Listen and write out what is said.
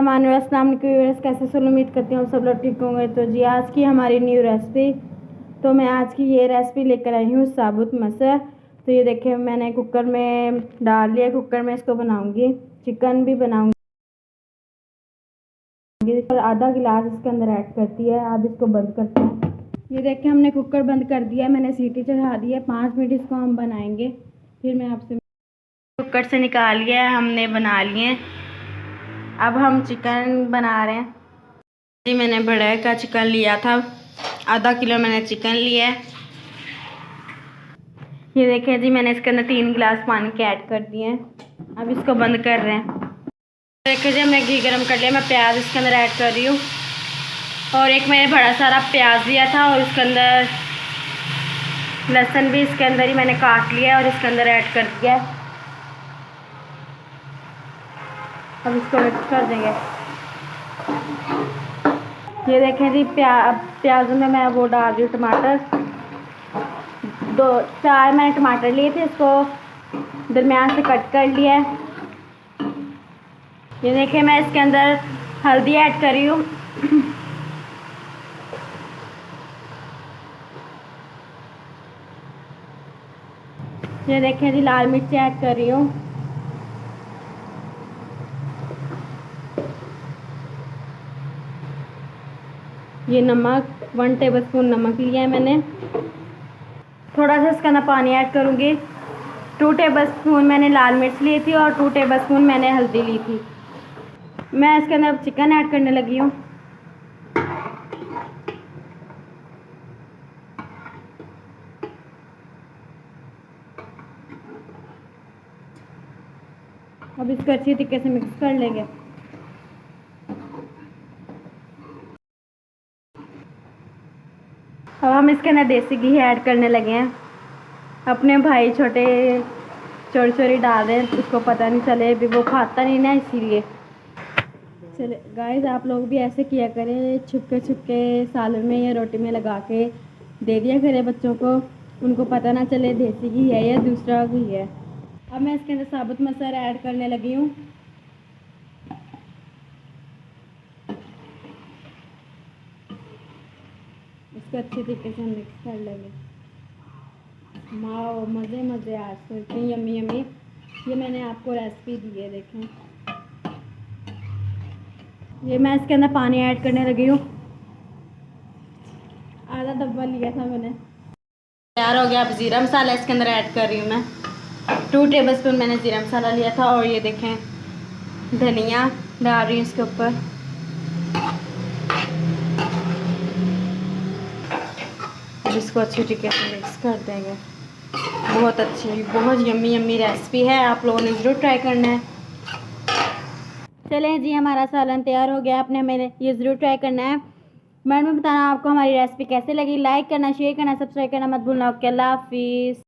अस्सलाम वालेकुम व्यूअर्स, कैसे सब उम्मीद करती हूँ सब लोग ठीक होंगे। तो जी आज की हमारी न्यू रेसिपी, तो मैं आज की ये रेसिपी लेकर आई हूँ साबुत मसर। तो ये देखिए मैंने कुकर में डाल लिया, कुकर में इसको बनाऊंगी, चिकन भी बनाऊंगी और आधा गिलास इसके अंदर ऐड करती है। अब इसको बंद करते हैं। ये देखिए हमने कुकर बंद कर दिया, मैंने सीटी चढ़ा दी है। 5 मिनट इसको हम बनाएंगे, फिर मैं आपसे। कुकर से निकाल लिया है, हमने बना लिए। अब हम चिकन बना रहे हैं। जी मैंने बड़े का चिकन लिया था, आधा किलो मैंने चिकन लिया है। ये देखिए जी मैंने इसके अंदर 3 गिलास पानी के ऐड कर दिए हैं। अब इसको बंद कर रहे हैं। देखिए जी हमने घी गरम कर लिया, मैं प्याज इसके अंदर ऐड कर रही हूँ। और एक मैंने बड़ा सारा प्याज लिया था और इसके अंदर लहसुन भी इसके अंदर ही मैंने काट लिया और इसके अंदर ऐड कर दिया। अब इसको मिक्स कर देंगे। ये देखें जी प्याज में मैं वो डाल रही हूँ टमाटर। 4 मैंने टमाटर लिए थे, इसको दरमियान से कट कर लिया है। ये देखें मैं इसके अंदर हल्दी ऐड कर रही हूँ। ये देखें जी लाल मिर्च ऐड कर रही हूँ। ये नमक 1 टेबलस्पून नमक लिया है मैंने। थोड़ा सा इसके अंदर पानी ऐड करूँगी। 2 टेबलस्पून मैंने लाल मिर्च ली थी और 2 टेबलस्पून मैंने हल्दी ली थी। मैं इसके अंदर चिकन ऐड करने लगी हूँ। अब इसको अच्छी तरीके से मिक्स कर लेंगे। अब हम इसके अंदर देसी घी ऐड करने लगे हैं। अपने भाई छोटे चोरी डाल रहे हैं, उसको पता नहीं चले, भी वो खाता नहीं ना, इसीलिए। चले गाइस आप लोग भी ऐसे किया करें, छुपके छुपके सालन में या रोटी में लगा के दे दिया करें बच्चों को, उनको पता ना चले देसी घी है या दूसरा घी है। अब मैं इसके अंदर साबुत मसाला ऐड करने लगी हूँ। इसको अच्छी तरीके से मिक्स कर लेंगे। माओ मज़े मज़े आज तो इतनी यम्मी यम्मी। ये मैंने आपको रेसिपी दी है, देखें। ये मैं इसके अंदर पानी ऐड करने लगी हूँ। आधा डब्बा लिया था मैंने। तैयार हो गया। अब ज़ीरा मसाला इसके अंदर ऐड कर रही हूँ मैं। 2 टेबलस्पून मैंने ज़ीरा मसाला लिया था। और ये देखें धनिया डाल रही हूँ इसके ऊपर। अब इसको अच्छी तरीके से मिक्स कर देंगे। बहुत अच्छी, बहुत यम्मी यम्मी रेसिपी है, आप लोगों ने ज़रूर ट्राई करना है। चलें जी हमारा सालन तैयार हो गया, आपने मेरे ये ज़रूर ट्राई करना है। मैडम बताना आपको हमारी रेसिपी कैसे लगी। लाइक करना, शेयर करना, सब्सक्राइब करना मत भूलना। ओके, अल्लाह हाफिज़।